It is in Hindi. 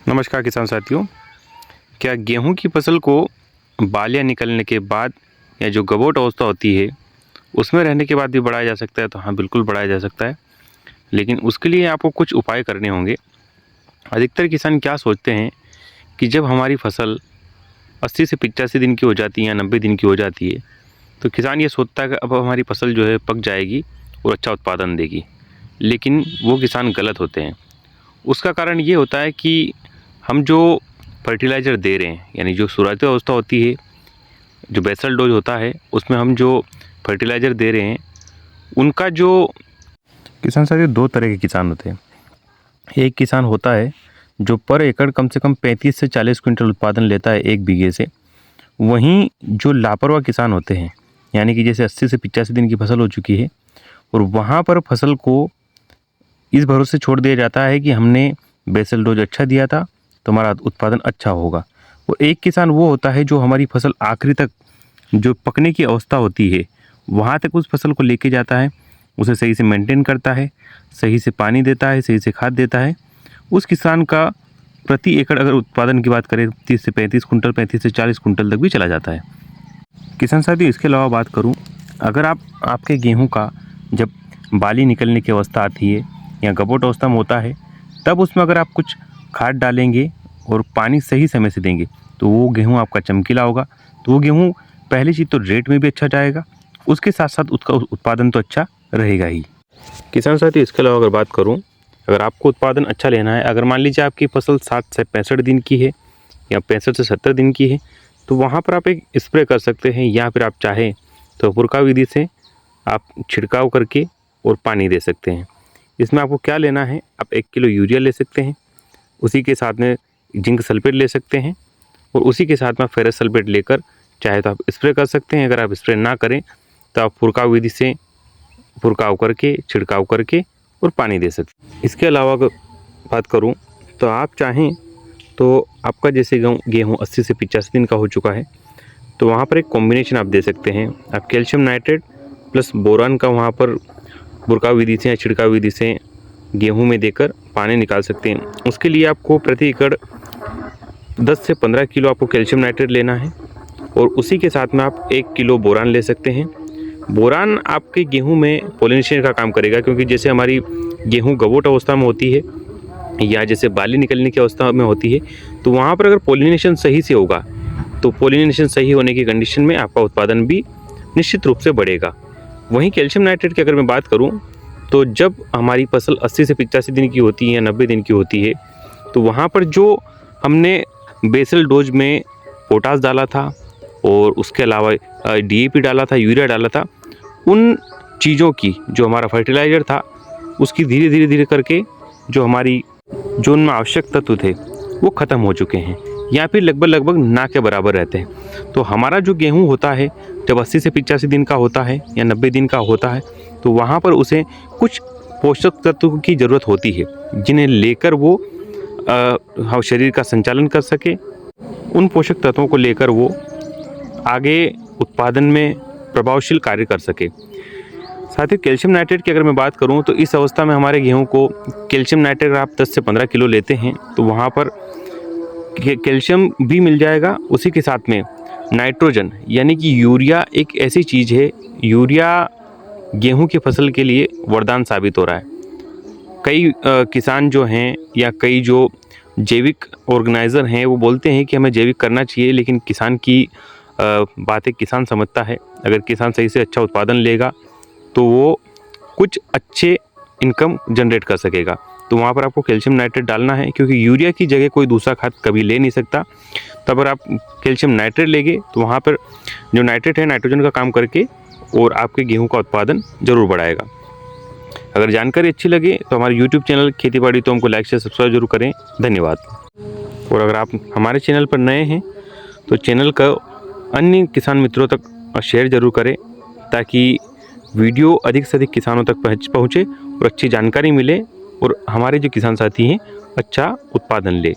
नमस्कार किसान साथियों। क्या गेहूं की फसल को बालियां निकलने के बाद या जो गबोट अवस्था होती है उसमें रहने के बाद भी बढ़ाया जा सकता है? तो हाँ, बिल्कुल बढ़ाया जा सकता है, लेकिन उसके लिए आपको कुछ उपाय करने होंगे। अधिकतर किसान क्या सोचते हैं कि जब हमारी फसल 80 से 85 दिन की हो जाती है या 90 दिन की हो जाती है तो किसान ये सोचता है कि अब हमारी फसल जो है पक जाएगी और अच्छा उत्पादन देगी, लेकिन वो किसान गलत होते हैं। उसका कारण ये होता है कि हम जो फर्टिलाइज़र दे रहे हैं, यानी जो शुरुआती अवस्था होती है, जो बेसल डोज होता है, उसमें हम जो फर्टिलाइज़र दे रहे हैं उनका जो किसान साथियों, दो तरह के किसान होते हैं। एक किसान होता है जो पर एकड़ कम से कम 35 से 40 क्विंटल उत्पादन लेता है 1 बीघे से। वहीं जो लापरवाह किसान होते हैं, यानी कि जैसे 80 से 85 दिन की फसल हो चुकी है और वहाँ पर फसल को इस भरोसे छोड़ दिया जाता है कि हमने बेसल डोज अच्छा दिया था तो हमारा उत्पादन अच्छा होगा। वो एक किसान वो होता है जो हमारी फसल आखिरी तक जो पकने की अवस्था होती है वहाँ तक उस फसल को लेके जाता है, उसे सही से मेंटेन करता है, सही से पानी देता है, सही से खाद देता है। उस किसान का प्रति एकड़ अगर उत्पादन की बात करें 30 से 35 कुंटल, 35 से 40 कुंटल तक भी चला जाता है। किसान साथियों, इसके अलावा बात करूं, अगर आपके गेहूं का जब बाली निकलने की अवस्था आती है या गबोट अवस्था में होता है, तब उसमें अगर आप कुछ खाद डालेंगे और पानी सही समय से देंगे तो वो गेहूं आपका चमकीला होगा। तो वो गेहूं पहली चीज़ तो रेट में भी अच्छा जाएगा, उसके साथ साथ उसका उत्पादन तो अच्छा रहेगा ही। किसान साथी, इसके अलावा अगर बात करूं, अगर आपको उत्पादन अच्छा लेना है, अगर मान लीजिए आपकी फसल 60 से 65 दिन की है या 65 से 70 दिन की है, तो वहाँ पर आप एक स्प्रे कर सकते हैं, या फिर आप चाहें तो फुरका विधि से आप छिड़काव करके और पानी दे सकते हैं। इसमें आपको क्या लेना है, आप 1 किलो यूरिया ले सकते हैं, उसी के साथ में जिंक सल्फेट ले सकते हैं और उसी के साथ में फेरस सल्फेट लेकर चाहे तो आप स्प्रे कर सकते हैं। अगर आप स्प्रे ना करें तो आप फुरकाव विधि से फुरकाव करके, छिड़काव करके और पानी दे सकते हैं। इसके अलावा अगर बात करूं तो आप चाहें तो आपका जैसे गेहूँ 80 से 85 दिन का हो चुका है तो वहाँ पर एक कॉम्बिनेशन आप दे सकते हैं। आप कैल्शियम नाइट्रेट प्लस बोरान का वहाँ पर फुरकाव विधि से या छिड़काव विधि से गेहूं में देकर पानी निकाल सकते हैं। उसके लिए आपको प्रति एकड़ 10 से 15 किलो आपको कैल्शियम नाइट्रेट लेना है और उसी के साथ में आप 1 किलो बोरान ले सकते हैं। बोरान आपके गेहूं में पॉलिनेशन का काम करेगा, क्योंकि जैसे हमारी गेहूं गबोट अवस्था में होती है या जैसे बाली निकलने की अवस्था में होती है, तो वहाँ पर अगर पॉलिनेशन सही से होगा तो पॉलिनेशन सही होने की कंडीशन में आपका उत्पादन भी निश्चित रूप से बढ़ेगा। वहीं कैल्शियम नाइट्रेट की अगर मैं बात करूं तो जब हमारी फसल 80 से 85 दिन की होती है या 90 दिन की होती है तो वहाँ पर जो हमने बेसल डोज में पोटास डाला था और उसके अलावा डीएपी डाला था, यूरिया डाला था, उन चीज़ों की जो हमारा फर्टिलाइज़र था उसकी धीरे धीरे करके जो उनमें आवश्यक तत्व थे वो ख़त्म हो चुके हैं या फिर लगभग ना के बराबर रहते हैं। तो हमारा जो गेहूँ होता है जब 80 से 85 दिन का होता है या 90 दिन का होता है तो वहाँ पर उसे कुछ पोषक तत्व की ज़रूरत होती है जिन्हें लेकर वो शरीर का संचालन कर सके। उन पोषक तत्वों को लेकर वो आगे उत्पादन में प्रभावशील कार्य कर सके। साथ ही कैल्शियम नाइट्रेट की अगर मैं बात करूं तो इस अवस्था में हमारे गेहूं को कैल्शियम नाइट्रेट आप 10 से 15 किलो लेते हैं तो वहाँ पर कैल्शियम भी मिल जाएगा। उसी के साथ में नाइट्रोजन यानी कि यूरिया एक ऐसी चीज़ है, यूरिया गेहूं की फसल के लिए वरदान साबित हो रहा है। कई किसान जो हैं या कई जो जैविक ऑर्गेनाइज़र हैं वो बोलते हैं कि हमें जैविक करना चाहिए, लेकिन किसान की बातें किसान समझता है। अगर किसान सही से अच्छा उत्पादन लेगा तो वो कुछ अच्छे इनकम जनरेट कर सकेगा। तो वहाँ पर आपको कैल्शियम नाइट्रेट डालना है, क्योंकि यूरिया की जगह कोई दूसरा खाद कभी ले नहीं सकता। तो अगर आप कैल्शियम नाइट्रेट लेंगे तो वहाँ पर जो नाइट्रेट है नाइट्रोजन का काम करके और आपके गेहूं का उत्पादन ज़रूर बढ़ाएगा। अगर जानकारी अच्छी लगे तो हमारे YouTube चैनल खेती बाड़ी तो हमको लाइक शेयर सब्सक्राइब जरूर करें। धन्यवाद। और अगर आप हमारे चैनल पर नए हैं तो चैनल का अन्य किसान मित्रों तक शेयर जरूर करें ताकि वीडियो अधिक से अधिक किसानों तक पहुँचे और अच्छी जानकारी मिले और हमारे जो किसान साथी हैं अच्छा उत्पादन ले।